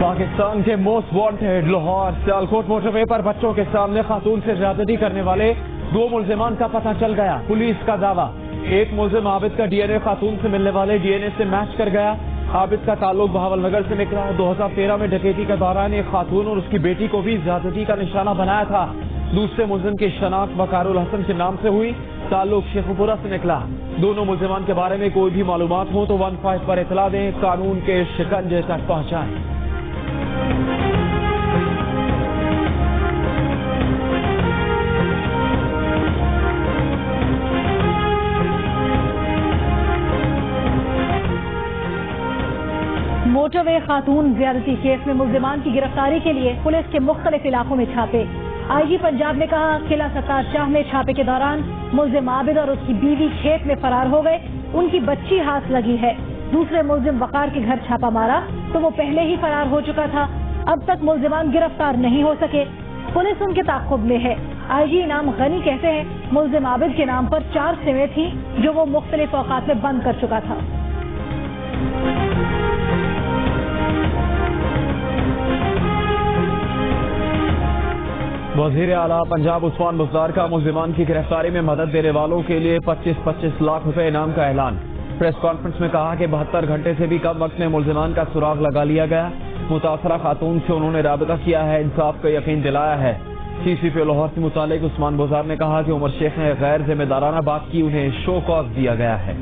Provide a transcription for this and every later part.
پاکستان کے most wanted Lahore Sialkot motorway پر بچوں کے سامنے خاتون سے زیادتی کرنے والے 2 ملزمان کا پتہ چل گیا. پولیس کا دعویٰ ایک ملزم عابد کا ڈی این اے خاتون سے ملنے والے ڈی این اے سے میچ کر گیا. عابد کا تعلق بہاول نگر سے نکلا. 2013 میں ڈکیتی کے دوران ایک خاتون اور اس کی بیٹی کو بھی زیادتی کا نشانہ بنایا تھا. دوسرے ملزم کی شناخت وقار الحسن کے نام سے ہوئی. تعلق شیخ پورہ سے نکلا. دونوں ملزمان کے بارے میں کوئی بھی معلومات ہو تو 15 پر اطلاع دیں. قانون کے شکنجے تک پہنچائیں. موٹر وے خاتون زیادتی کیس میں ملزمان کی گرفتاری کے لیے پولیس کے مختلف علاقوں میں چھاپے. آئی جی پنجاب نے کہا قلعہ ستار شاہ میں چھاپے کے دوران ملزم عابد اور اس کی بیوی کھیت میں فرار ہو گئے. ان کی بچی ہاتھ لگی ہے. دوسرے ملزم وقار کے گھر چھاپا مارا تو وہ پہلے ہی فرار ہو چکا تھا. اب تک ملزمان گرفتار نہیں ہو سکے. پولیس ان کے تعاقب میں ہے. آئی جی انعام غنی کہتے ہیں ملزم عابد کے نام پر 4 سمیں تھیں جو وہ مختلف اوقات میں بند کر چکا تھا. وزیر اعلیٰ پنجاب عثمان بزدار کا ملزمان کی گرفتاری میں مدد دینے والوں کے لیے 25-25 لاکھ روپے انعام کا اعلان. پریس کانفرنس میں کہا کہ 72 گھنٹے سے بھی کم وقت میں ملزمان کا سراغ لگا لیا گیا. متاثرہ خاتون سے انہوں نے رابطہ کیا ہے, انصاف کا یقین دلایا ہے. سی سی پی لاہور سے متعلق عثمان بزدار نے کہا کہ عمر شیخ نے غیر ذمہ دارانہ بات کی, انہیں شو کاز دیا گیا ہے.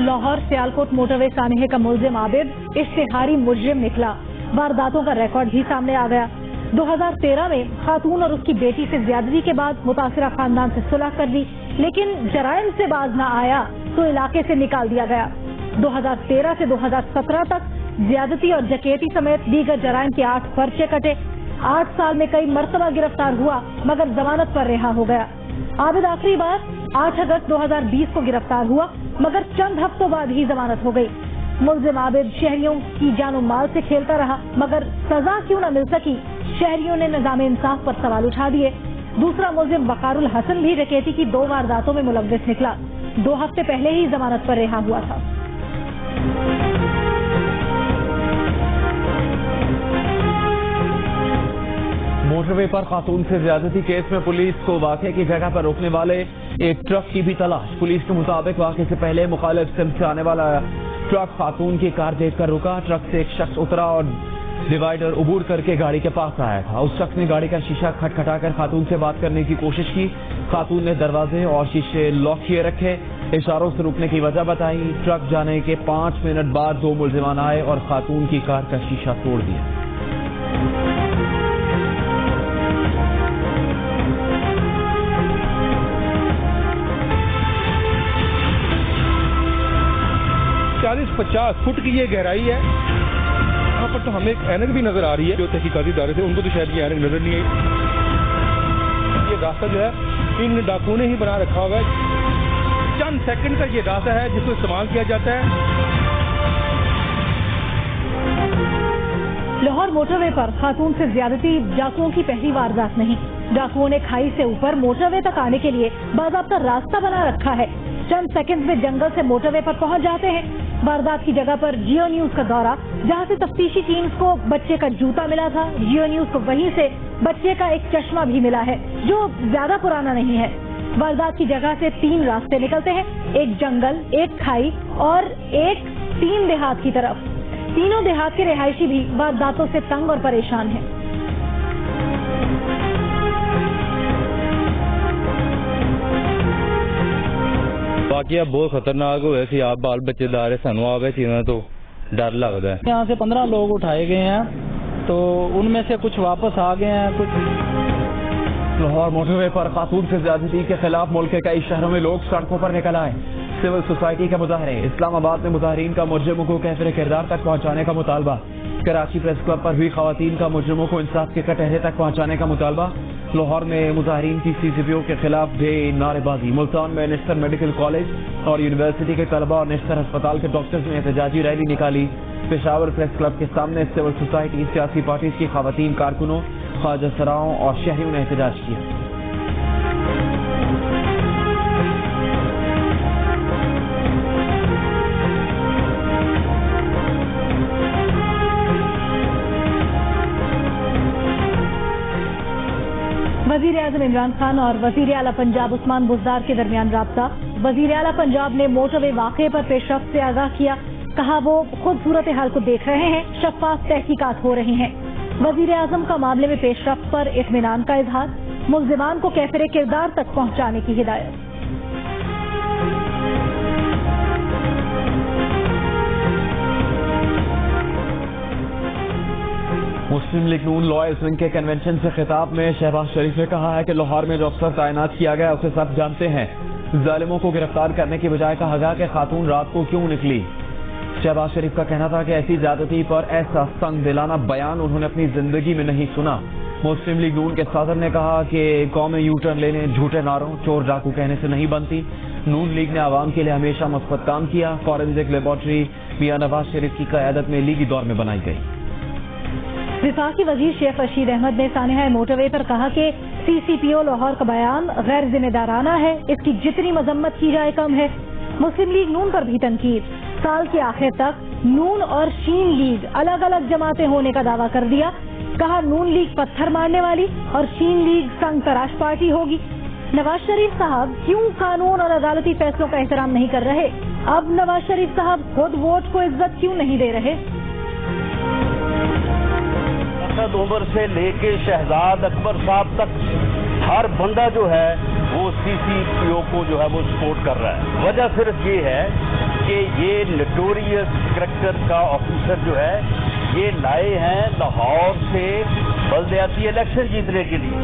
لاہور سیالکوٹ موٹر وے سانحے کا ملزم عابد اشتہاری مجرم نکلا. وارداتوں کا ریکارڈ بھی سامنے آ گیا. 2013 میں خاتون اور اس کی بیٹی سے زیادتی کے بعد متاثرہ خاندان سے صلح کر دی, لیکن جرائم سے باز نہ آیا تو علاقے سے نکال دیا گیا. 2013 سے 2017 تک زیادتی اور ڈکیتی سمیت دیگر جرائم کے 8 پرچے کٹے. 8 سال میں کئی مرتبہ گرفتار ہوا مگر ضمانت پر رہا ہو گیا. عابد آخری بار 8 اگست 2020 کو گرفتار ہوا مگر چند ہفتوں بعد ہی ضمانت ہو گئی. ملزم عابد شہریوں کی جان و مال سے کھیلتا رہا مگر سزا کیوں نہ مل سکی, شہریوں نے نظام انصاف پر سوال اٹھا دیے. دوسرا ملزم وقار الحسن بھی ڈکیتی کی 2 وارداتوں میں ملوث نکلا. 2 ہفتے پہلے ہی ضمانت پر رہا ہوا تھا. موٹر وے پر خاتون سے زیادتی کیس میں پولیس کو واقعے کی جگہ پر روکنے والے ایک ٹرک کی بھی تلاش. پولیس کے مطابق واقعے سے پہلے مخالف سمت سے آنے والا ٹرک خاتون کی کار دیکھ کر رکا. ٹرک سے ایک شخص اترا اور ڈیوائیڈر عبور کر کے گاڑی کے پاس آیا تھا. اس شخص نے گاڑی کا شیشہ کھٹکھٹا کر خاتون سے بات کرنے کی کوشش کی. خاتون نے دروازے اور شیشے لاک کیے رکھے, اشاروں سے رکنے کی وجہ بتائی. ٹرک جانے کے 5 منٹ بعد 2 ملزمان آئے اور خاتون کی کار کا شیشہ توڑ دیا. چالیس 50 فٹ کی یہ گہرائی ہے. یہاں پر تو ہمیں ایک اینک بھی نظر آ رہی ہے. جو تحقیقاتی ادارے تھے ان کو تو شاید یہ اینک نظر نہیں آئی. یہ راستہ جو ہے ان ڈاکوؤں نے ہی بنا رکھا ہوگا. چند سیکنڈ کا یہ راستہ ہے جس کو استعمال کیا جاتا ہے. لاہور موٹر وے پر خاتون سے زیادتی ڈاکوؤں کی پہلی واردات نہیں. ڈاکوؤں نے کھائی سے اوپر موٹر وے تک آنے کے لیے باضابطہ راستہ بنا رکھا ہے. چند سیکنڈ میں جنگل سے موٹر وے پر پہنچ جاتے ہیں. واردات کی جگہ پر جیو نیوز کا دورہ, جہاں سے تفتیشی ٹیمز کو بچے کا جوتا ملا تھا. جیو نیوز کو وہیں سے بچے کا ایک چشمہ بھی ملا ہے جو زیادہ پرانا نہیں ہے. واردات کی جگہ سے 3 راستے نکلتے ہیں, ایک جنگل, ایک کھائی اور ایک 3 دیہات کی طرف. تینوں دیہات کے رہائشی بھی وارداتوں سے تنگ اور پریشان ہیں. واقعہ بہت خطرناک ہوئے سی. آپ بال بچے دار سانو آ چیزوں تو ڈر لگتا ہے. یہاں سے 15 لوگ اٹھائے گئے ہیں تو ان میں سے کچھ واپس آ گئے ہیں. کچھ لاہور موٹر وے پر خاتون سے زیادتی کے خلاف ملک کے کئی شہروں میں لوگ سڑکوں پر نکل آئے. سول سوسائٹی کے مظاہرے. اسلام آباد میں مظاہرین کا مجرموں کو کیفر کردار تک پہنچانے کا مطالبہ. کراچی پریس کلب پر بھی خواتین کا مجرموں کو انصاف کے کٹہرے تک پہنچانے کا مطالبہ. لاہور میں مظاہرین کی سی سی پی او کے خلاف بے نعرے بازی. ملتان میں نشتر میڈیکل کالج اور یونیورسٹی کے طلباء اور نشتر ہسپتال کے ڈاکٹرز نے احتجاجی ریلی نکالی. پشاور پریس کلب کے سامنے سول سوسائٹی, سیاسی پارٹیز کی خواتین کارکنوں, ख्वाजा सराओं और शहरियों ने एहतजाज किया। वजीर आजम इमरान खान और वजीर आला पंजाब उस्मान बुज़दार के दरमियान राब्ता। वजीर आला पंजाब ने मोटरवे वाक़े पर पेशरफ्त से आगाह किया। कहा वो खुद सूरत हाल को देख रहे हैं, शफ़ाफ तहकीकात हो रही हैं। वजीर आजम का मामले में पेशरफ्त पर इत्मीनान का इजहार। मुल्ज़िमान को कैफिर किरदार तक पहुँचाने की हिदायत। मुस्लिम लीग नून लॉयर्स विंग के कन्वेंशन से खिताब में शहबाज शरीफ ने कहा है कि लाहौर में जो अफसर तैनात किया गया उसे सब जानते हैं। जालिमों को गिरफ्तार करने की बजाय कहा कि खातून रात को क्यों निकली। शहबाज शरीफ का कहना था कि ऐसी ज्यादती पर ऐसा संग दिलाना बयान उन्होंने अपनी जिंदगी में नहीं सुना। मुस्लिम लीग नून के सदर ने कहा कि कौमें यू टर्न लेने झूठे नारों चोर डाकू कहने से नहीं बनती। नून लीग ने आवाम के लिए हमेशा मुस्बत काम किया। फॉरेंसिक लेबॉर्ट्री मियां नवाज शरीफ की क़यादत में लीगी दौर में बनाई गई। विफाकी वजीर शेख रशीद अहमद ने सानिहा मोटरवे पर कहा कि CCPO लाहौर का बयान गैर जिम्मेदाराना है, इसकी जितनी मजम्मत की जाए कम है। मुस्लिम लीग नून पर भी तनकीद। साल के आखिर तक नून और शीन लीग अलग अलग जमातें होने का दावा कर दिया। कहा नून लीग पत्थर मारने वाली और शीन लीग संग तराश पार्टी होगी। नवाज शरीफ साहब क्यों कानून और अदालती फैसलों का एहतराम नहीं कर रहे? अब नवाज शरीफ साहब खुद वोट को इज्जत क्यों नहीं दे रहे? असद उमर से लेके शहजाद अकबर साहब तक हर बंदा जो है वो CCPO को जो है वो सपोर्ट कर रहा है। वजह सिर्फ ये है कि ये नोटोरियस करैक्टर का ऑफिसर जो है ये लाए हैं लाहौर से बल्दियाती इलेक्शन जीतने के लिए।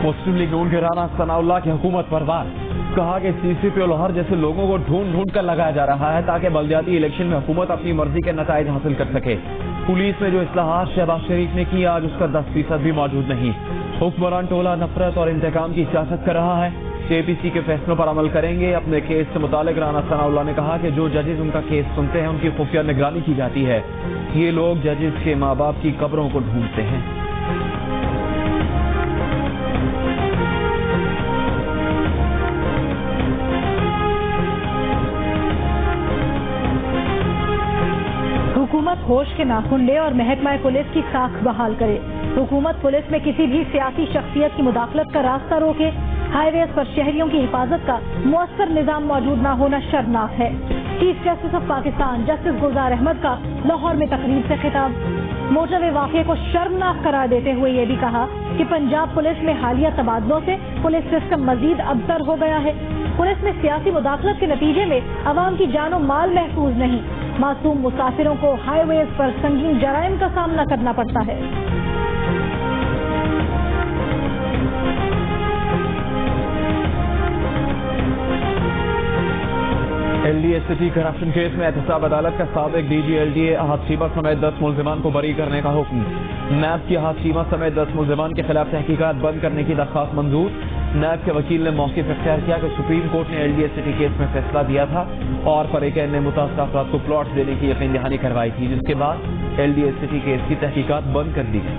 मुस्लिम लीग नून के राना सनाउल्लाह की हुकूमत पर वार। कहा कि CCPO लाहौर जैसे लोगों को ढूंढ ढूंढ कर लगाया जा रहा है ताकि बल्दियाती इलेक्शन में हुकूमत अपनी मर्जी के नताइज हासिल कर सके। पुलिस में जो इस्लाहात शहबाज शरीफ ने की आज उसका 10% भी मौजूद नहीं। हुक्मरान टोला नफरत और इंतकाम की सियासत कर रहा है। APC के फैसलों पर अमल करेंगे। अपने केस से मुतालिक राना सनाउल्लाह ने कहा कि जो जजेस उनका केस सुनते हैं उनकी खुफिया निगरानी की जाती है। ये लोग जजेस के माँ बाप की कब्रों को ढूंढते हैं। हुकूमत होश के नाखून ले और महकमा पुलिस की साख बहाल करे। हुकूमत पुलिस में किसी भी सियासी शख्सियत की मुदाखलत का रास्ता रोके। हाईवेज पर शहरियों की हिफाजत का मुअस्सर निजाम मौजूद न होना शर्मनाक है। Chief justice of Pakistan justice Gulzar Ahmed का लाहौर में तकरीर से खिताब। मोटरवे वाक़े को शर्मनाक करार देते हुए ये भी कहा कि पंजाब पुलिस में हालिया तबादलों से पुलिस सिस्टम मजीद अबतर हो गया है। पुलिस में सियासी मुदाखलत के नतीजे में अवाम की जानो माल महफूज नहीं। मासूम मुसाफिरों को हाईवेज पर संगीन जराइम का सामना करना पड़ता है। LDA सिटी करप्शन केस में एहतसाब अदालत का साबिक DG LDA अहद शीमा समेत 10 मुल्जिमान को बरी करने का हुक्म। नैब की अहद शीमा समेत 10 मुल्जिमान के खिलाफ तहकीकात बंद करने की दरख्वास्त मंजूर। नैब के वकील ने मौक़िफ़ इख्तियार किया कि सुप्रीम कोर्ट ने LDA सिटी केस में फैसला दिया था और फरीक़ैन ने मुतासिर अफराद को प्लॉट देने की यकीन दहानी करवाई थी, जिसके बाद LDA सिटी केस की तहकीकात बंद कर दी गई।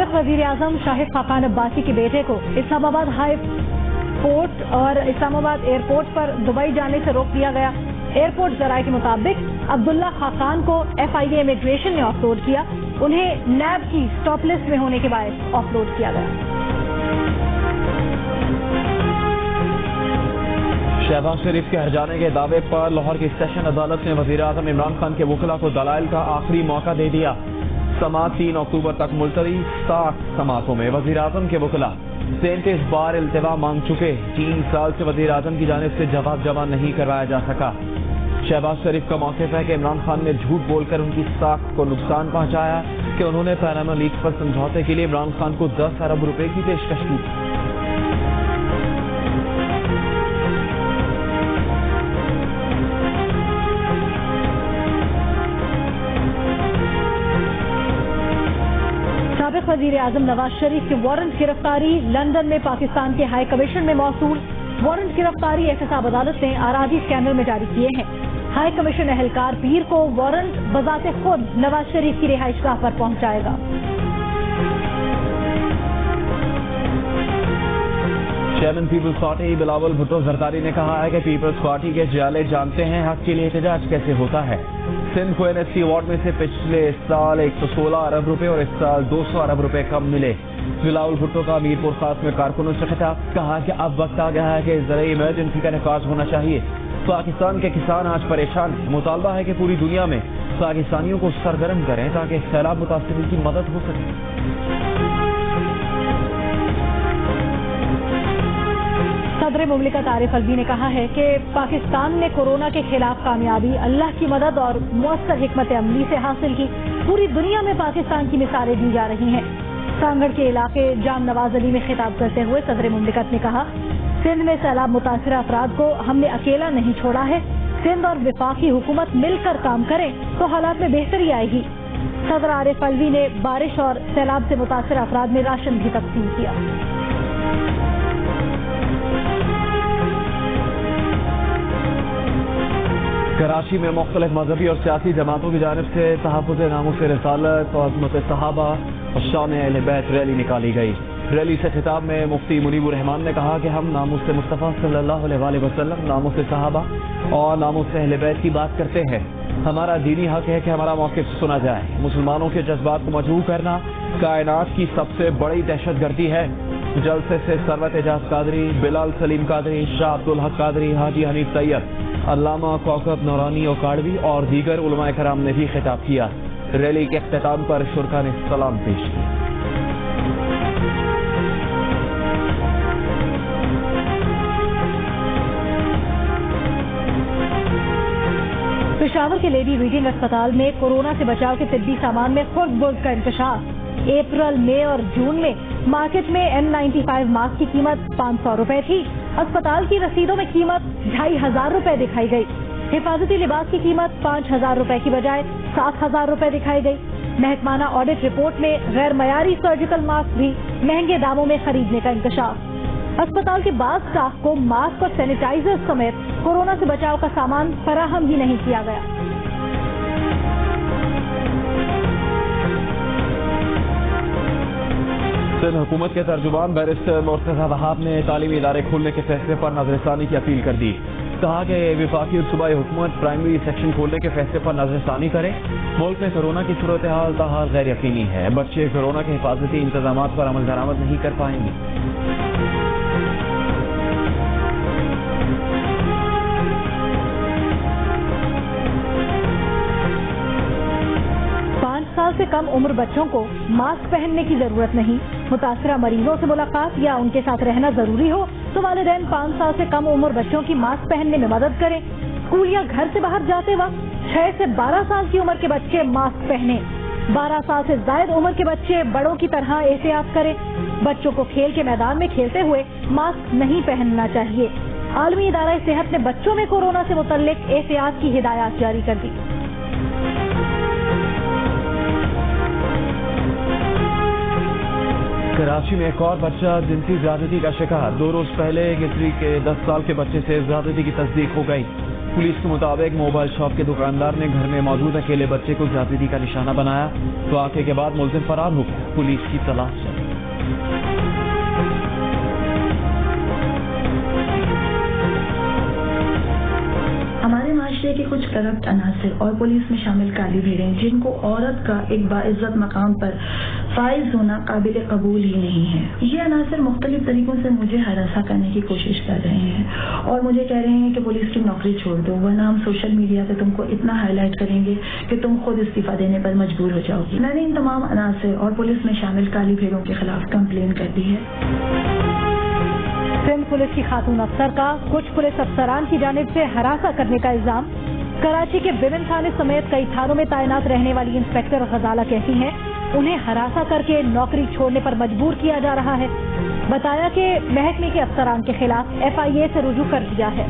वज़ीर आज़म शाहिद खाकान अब्बासी के बेटे को इस्लामाबाद हाई कोर्ट और इस्लामाबाद एयरपोर्ट पर दुबई जाने से रोक दिया गया। एयरपोर्ट जराये के मुताबिक अब्दुल्ला खाकान को FIA इमिग्रेशन ने ऑफलोड किया। उन्हें नैब की स्टॉप लिस्ट में होने के बाद ऑफलोड किया गया। शहबाज शरीफ के हर जाने के दावे पर लाहौर की सेशन अदालत ने वज़ीर आज़म इमरान खान के वकला को दलाइल का आखिरी मौका दे दिया। समात 3 अक्टूबर तक मुलतवी। 60 समातों में वज़ीर आज़म के वकला 37 बार इल्तिवा मांग चुके। 3 साल से वज़ीर आज़म की जानिब से जवाब जमा नहीं करवाया जा सका। शहबाज शरीफ का मौक़िफ़ है कि इमरान खान ने झूठ बोलकर उनकी साख को नुकसान पहुंचाया कि उन्होंने पैनामा लीक्स पर समझौते के लिए इमरान खान को 10 अरब रुपए की पेशकश की। साबिक वजीर आजम नवाज शरीफ की वारंट गिरफ्तारी, लंदन में पाकिस्तान के हाई कमीशन में मौसूल। वारंट गिरफ्तारी एहतसाब अदालत ने आराजी स्कैंडल में जारी किए हैं। हाई कमीशन एहलकार पीर को वारंट बजाते खुद नवाज शरीफ की रिहाइशगाह पर पहुंचाएगा। चेयरमैन पीपल्स पार्टी बिलावल भुट्टो जरदारी ने कहा है कि पीपल्स पार्टी के जियाले जानते हैं हक के लिए एहतजाज कैसे होता है। सिंध को एनएससी अवार्ड में से पिछले साल 116 अरब रुपए और इस साल 200 अरब रुपए कम मिले। बिलावल भुट्टो का मीरपुर खास में कारकुनों से खिताब, कहा कि अब वक्त आ गया है कि ज़राई इमरजेंसी का नफाज होना चाहिए। पाकिस्तान के किसान आज परेशान हैं। मुतालबा है कि पूरी दुनिया में पाकिस्तानियों को सरगर्म करें ताकि सैलाब मुतासिरीन की मदद हो सके। सदर मुमलिकत आरिफ अलवी ने कहा है कि पाकिस्तान ने कोरोना के खिलाफ कामयाबी अल्लाह की मदद और मुअस्सर हिकमत अमली से हासिल की। पूरी दुनिया में पाकिस्तान की मिसालें दी जा रही हैं। सांगड़ के इलाके जाम नवाज अली में खिताब करते हुए सदर मुमलिकत ने कहा, सिंध में सैलाब मुतासिरा अफराद को हमने अकेला नहीं छोड़ा है। सिंध और वफाकी हुकूमत मिलकर काम करें तो हालात में बेहतरी आएगी। सदर आरिफ अलवी ने बारिश और सैलाब से मुतासिर अफराद में राशन भी तकसीम किया। कराची में मुख्तलिफ मजहबी और सियासी जमातों की जानिब से तहफ़्फ़ुज़ नामुस रिसालत और अज़मत सहाबा और शान अहले बैत रैली निकाली गई। रैली से खिताब में मुफ्ती मुनीबुर रहमान ने कहा कि हम नामुस मुस्तफ़ा सल्लल्लाहु अलैहि वसल्लम, नामुस सहाबा और नामुस अहले बैत की बात करते हैं। हमारा दीनी हक है कि हमारा मौक़िफ़ सुना जाए। मुसलमानों के जज्बात को मजबूर करना कायनात की सबसे बड़ी दहशतगर्दी है। जलसे से सरवत एजाज कादरी, बिलाल सलीम कादरी, शाह अब्दुल हक कादरी, हाजी हनीफ तैयब, अल्लामा कौकब नौरानी ओकाड़वी और दीगर उलमाए कराम ने भी खिताब किया। रैली के इख्तिताम पर शुरका ने सलाम पेश किया। पेशावर के लेडी रीडिंग अस्पताल में कोरोना से बचाव के तिब्बी सामान में खुर्द बुर्द का इंकशाफ। अप्रैल, मई और जून में मार्केट में N95 मास्क की कीमत 500 रुपए थी। अस्पताल की रसीदों में कीमत 2500 रुपए दिखाई गई। हिफाजती लिबास की कीमत 5000 रुपए की बजाय 7000 रुपए दिखाई गई। महकमाना ऑडिट रिपोर्ट में गैर मयारी सर्जिकल मास्क भी महंगे दामों में खरीदने का इंकशाफ। अस्पताल के बाद स्टाफ को मास्क और सैनिटाइजर समेत कोरोना से बचाव का सामान फराहम ही नहीं किया गया। सिंध हुकूमत के तर्जुमान बैरिस्टर मुर्तज़ा वहाब ने तालीमी इदारे खोलने के फैसले पर नजरसानी की अपील कर दी। कहा कि वफाकी और सूबाई हुकूमत प्राइमरी सेक्शन खोलने के फैसले पर नजरसानी करे। मुल्क में कोरोना की सूरत हाल ताहाल गैर यकीनी है। बच्चे कोरोना के हिफाजती इंतजाम पर अमल दरामद नहीं कर पाएंगे। से कम उम्र बच्चों को मास्क पहनने की जरूरत नहीं। मुतासिरा मरीजों से मुलाकात या उनके साथ रहना जरूरी हो तो वालिदैन 5 साल से कम उम्र बच्चों की मास्क पहनने में मदद करें। स्कूल या घर से बाहर जाते वक्त 6 से 12 साल की उम्र के बच्चे मास्क पहने। 12 साल से ज्यादा उम्र के बच्चे बड़ों की तरह एहतियात करें। बच्चों को खेल के मैदान में खेलते हुए मास्क नहीं पहनना चाहिए। आलमी इदारा सेहत ने बच्चों में कोरोना से मुतल्लिक एहतियात की हिदायत जारी कर दी। कराची में एक और बच्चा जिनसी ज्यादती का शिकार। 2 रोज पहले गिटरी के 10 साल के बच्चे से ज्यादती की तस्दीक हो गई। पुलिस के मुताबिक मोबाइल शॉप के दुकानदार ने घर में मौजूद अकेले बच्चे को ज्यादती का निशाना बनाया। वाक़े के बाद मुलजिम फरार हो गया। पुलिस की तलाश चली। हमारे माशरे के कुछ करप्ट अनासिर और पुलिस में शामिल काली भीड़ें जिनको औरत का एक बाइज्जत मकाम पर फाइज होना काबिल कबूल ही नहीं है। ये अनासिर मुख्तलिफ तरीकों से मुझे हरासा करने की कोशिश कर रहे हैं और मुझे कह रहे हैं कि पुलिस की नौकरी छोड़ दो वरना हम सोशल मीडिया पे तुमको इतना हाईलाइट करेंगे कि तुम खुद इस्तीफा देने पर मजबूर हो जाओगी। मैंने इन तमाम अनासिर और पुलिस में शामिल काली भीड़ों के खिलाफ कंप्लेन कर दी है। सिंध पुलिस की खातून अफसर का कुछ पुलिस अफसरान की जानिब से हरासा करने का इल्जाम। कराची के विभिन्न थाने समेत कई थानों में तैनात रहने वाली इंस्पेक्टर गजाला कहती हैं उन्हें हरासा करके नौकरी छोड़ने पर मजबूर किया जा रहा है। बताया कि महकमे के अफसरान के खिलाफ FIA से रुजू कर दिया है।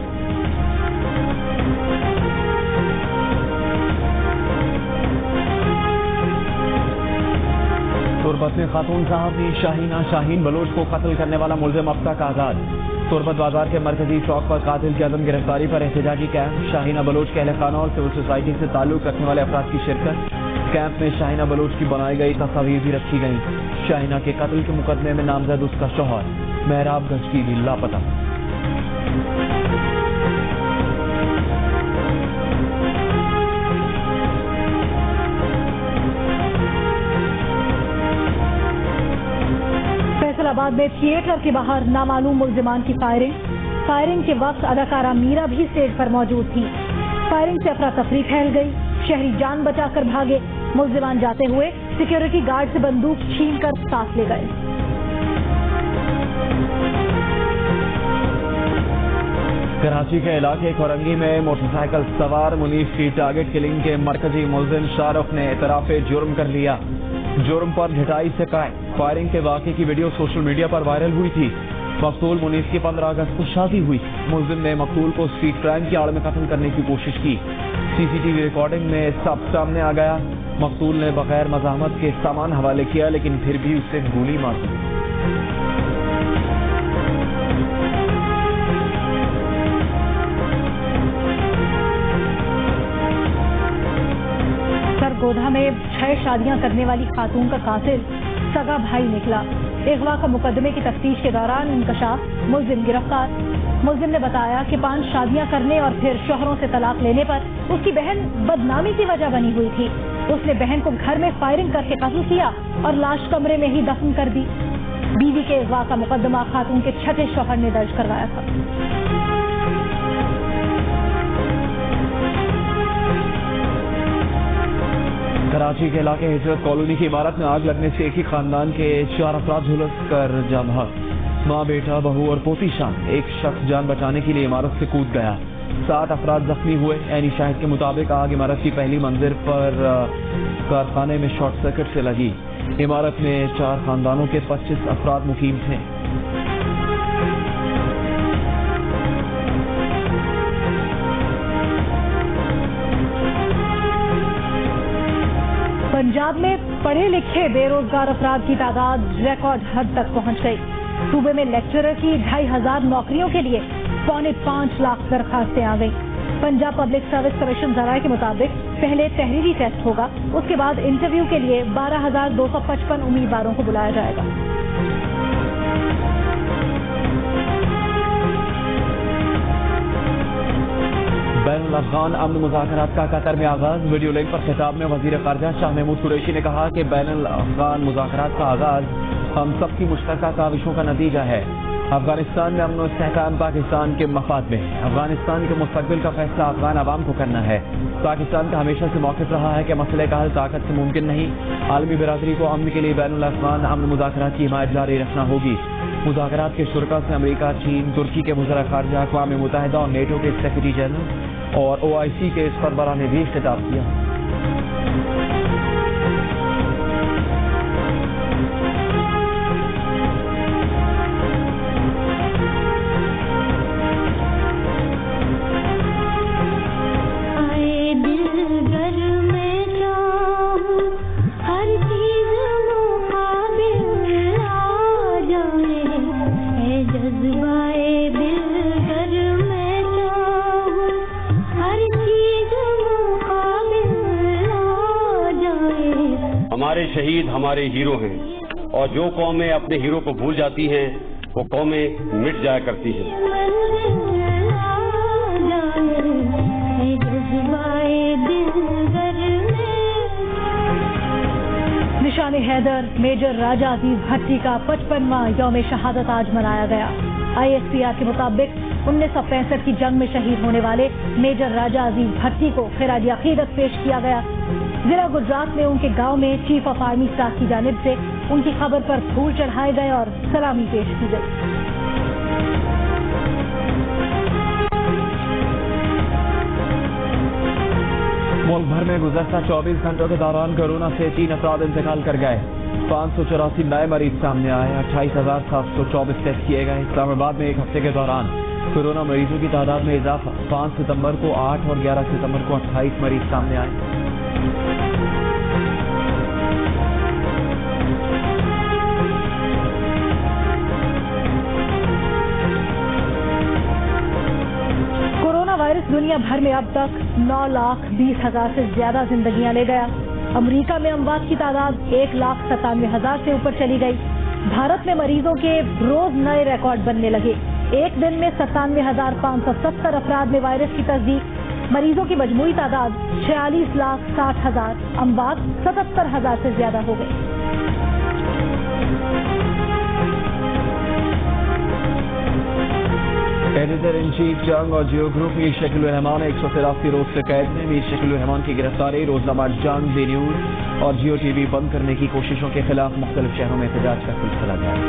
تربت میں خاتون صحافی شاہینہ شاہین بلوچ کو قتل کرنے والا ملزم اب تک آزاد. تربت بازار کے مرکزی چوک پر قاتل کی عدم گرفتاری پر احتجاجی کیمپ. شاہینہ بلوچ کے اہل خانہ اور سول سوسائٹی سے تعلق رکھنے والے افراد کی شرکت. کیمپ میں شاہینہ بلوچ کی بنائی گئی تصاویر بھی رکھی گئیں. شاہینہ کے قتل کے مقدمے میں نامزد اس کا شوہر محراب گنج کی بھی لاپتہ. فیصل آباد میں تھیٹر کے باہر نامعلوم ملزمان کی فائرنگ کے وقت اداکارہ میرا بھی اسٹیج پر موجود تھی. فائرنگ سے افراتفری پھیل گئی. شہری جان بچا کر بھاگے. ملزمان جاتے ہوئے سیکیورٹی گارڈ سے بندوق چھین کر ساتھ لے گئے. کراچی کے علاقے کورنگی میں موٹر سائیکل سوار منیف کی ٹارگٹ کلنگ کے مرکزی ملزم شاہ رخ نے اعتراف جرم کر لیا. جرم پر ڈھٹائی سے قائم. فائرنگ کے واقعے کی ویڈیو سوشل میڈیا پر وائرل ہوئی تھی. مقتول منیف کی 15 اگست کو شادی ہوئی. ملزم نے مقتول کو اسٹریٹ کرائم کی آڑ میں قتل کرنے کی کوشش کی. سی سی ٹی وی ریکارڈنگ میں سب سامنے آ گیا. مقتول نے بغیر مزاحمت کے سامان حوالے کیا لیکن پھر بھی اسے گولی مار دی. سرگودھا میں 6 شادیاں کرنے والی خاتون کا قاتل سگا بھائی نکلا. اغوا کا مقدمے کی تفتیش کے دوران انکشاف. ملزم گرفتار. ملزم نے بتایا کہ 5 شادیاں کرنے اور پھر شوہروں سے طلاق لینے پر اس کی بہن بدنامی کی وجہ بنی ہوئی تھی. اس نے بہن کو گھر میں فائرنگ کر کے قتل کیا اور لاش کمرے میں ہی دفن کر دی. بیوی کے اغوا کا مقدمہ خاتون کے 6 شوہر نے درج کروایا تھا. کراچی کے علاقے ہجرت کالونی کی عمارت میں آگ لگنے سے ایک ہی خاندان کے 4 افراد جھلس کر جان بحق. ماں بیٹا بہو اور پوتی شامل. ایک شخص جان بچانے کے لیے عمارت سے کود گیا. 7 افراد زخمی ہوئے. عینی شاہد کے مطابق آگ عمارت کی پہلی منزل پر کارخانے میں شارٹ سرکٹ سے لگی. عمارت میں 4 خاندانوں کے 25 افراد مقیم تھے. پنجاب میں پڑھے لکھے بے روزگار افراد کی تعداد ریکارڈ حد تک پہنچ گئی. صوبے میں لیکچرر کی 2500 نوکریوں کے لیے 5.25 لاکھ درخواستیں آ گئی. پنجاب پبلک سروس کمیشن ذرائع کے مطابق پہلے تحریری ٹیسٹ ہوگا. اس کے بعد انٹرویو کے لیے 12,255 امیدواروں کو بلایا جائے گا. بین الافغان امن مذاکرات کا قطر میں آغاز. ویڈیو لنک پر خطاب میں وزیر خارجہ شاہ محمود قریشی نے کہا کہ بین الافغان مذاکرات کا آغاز ہم سب کی مشترکہ کاوشوں کا نتیجہ ہے. افغانستان میں امن و استحکام پاکستان کے مفاد میں ہے. افغانستان کے مستقبل کا فیصلہ افغان عوام کو کرنا ہے. پاکستان کا ہمیشہ سے موقف رہا ہے کہ مسئلے کا حل طاقت سے ممکن نہیں. عالمی برادری کو امن کے لیے بین الافغان امن مذاکرات کی حمایت جاری رکھنا ہوگی. مذاکرات کے شرکاء سے امریکہ، چین، ترکی کے وزراء خارجہ، اقوام متحدہ اور نیٹو کے سیکرٹری جنرل اور OIC کے سربراہ نے بھی خطاب کیا. ہمارے شہید ہمارے ہیرو ہیں اور جو قومیں اپنے ہیرو کو بھول جاتی ہیں وہ قومیں مٹ جایا کرتی ہیں. نشان حیدر میجر راجہ عزیز بھٹی کا 55واں یوم شہادت آج منایا گیا. ISPR کے مطابق 1965 کی جنگ میں شہید ہونے والے میجر راجہ عزیز بھٹی کو خراج عقیدت پیش کیا گیا. ضلع گجرات میں ان کے گاؤں میں چیف آف آرمی اسٹاف کی جانب سے ان کی قبر پر پھول چڑھائے گئے اور سلامی پیش کی گئی. ملک بھر میں گزشتہ 24 گھنٹوں کے دوران کورونا سے 3 افراد انتقال کر گئے. 584 نئے مریض سامنے آئے. 28,724 ٹیسٹ کیے گئے. اسلام آباد میں ایک ہفتے کے دوران کورونا مریضوں کی تعداد میں اضافہ. 5 ستمبر کو 8 اور 11 ستمبر کو 28 مریض سامنے آئے. दुनिया भर में अब तक 9,20,000 से ज्यादा जिंदगियां ले गया। अमेरिका में अमवात की तादाद 1,97,000 से ऊपर चली गई। भारत में मरीजों के रोज नए रिकॉर्ड बनने लगे। एक दिन में 97,570 अफराद में वायरस की तस्दीक। मरीजों की मजमूई तादाद 46,60,000, अमवात 77,000 से ज्यादा हो गई। एडिटर इन चीफ जंग और जियो ग्रुप मीर शकील रहमान 183 रोज से कैद में। मीर शकील रहमान की गिरफ्तारी रोजनामा जंग, बी न्यूज और जियो टीवी बंद करने की कोशिशों के खिलाफ मुख्तलिफ शहरों में एहतजाज का सिलसिला जारी।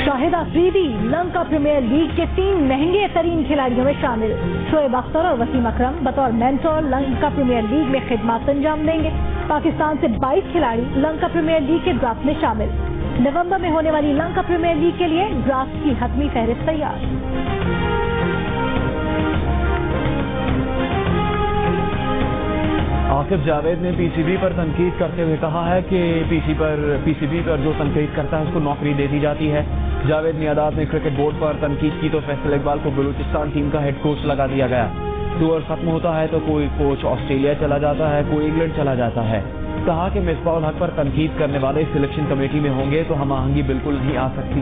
शाहिद अफरीदी लंका प्रीमियर लीग के 3 महंगे तरीन खिलाड़ियों में शामिल। शोएब अख्तर और वसीम अकरम बतौर मेंटर लंका प्रीमियर लीग में खिदमत अंजाम देंगे। पाकिस्तान से 22 खिलाड़ी लंका प्रीमियर लीग के ड्राफ्ट में शामिल। नवंबर में होने वाली लंका प्रीमियर लीग के लिए ड्राफ्ट की हतमी फहरिस्त तैयार। आसिफ जावेद ने पीसीबी पर तनकीद करते हुए कहा है कि पीसीबी पर जो तनकीद करता है उसको नौकरी दे दी जाती है। जावेद मियादाद ने क्रिकेट बोर्ड पर तनकीद की तो फैसल इकबाल को बलूचिस्तान टीम का हेड कोच लगा दिया गया। टूर खत्म होता है तो कोई कोच ऑस्ट्रेलिया चला जाता है, कोई इंग्लैंड चला जाता है। कहा कि मिसबाह हक पर तनकीद करने वाले सिलेक्शन कमेटी में होंगे तो हम आहंगी बिल्कुल नहीं आ सकती।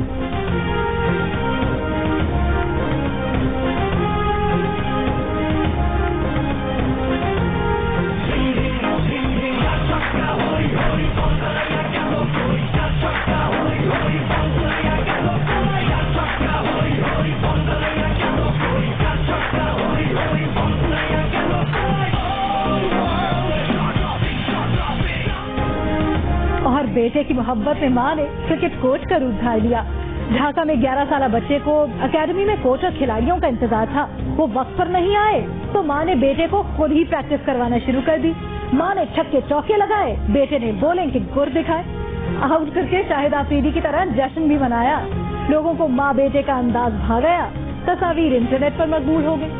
और बेटे की मोहब्बत में मां ने क्रिकेट कोच का रूप धार लिया। ढाका में 11 साल बच्चे को एकेडमी में कोच और खिलाड़ियों का इंतजार था। वो वक्त पर नहीं आए तो मां ने बेटे को खुद ही प्रैक्टिस करवाना शुरू कर दी। मां ने छक्के चौके लगाए, बेटे ने बॉलिंग के गुर दिखाए। आउट करके शाहिद अफरीदी की तरह जश्न भी मनाया। लोगों को मां बेटे का अंदाज भा गया। तस्वीर इंटरनेट पर मकबूल हो गई।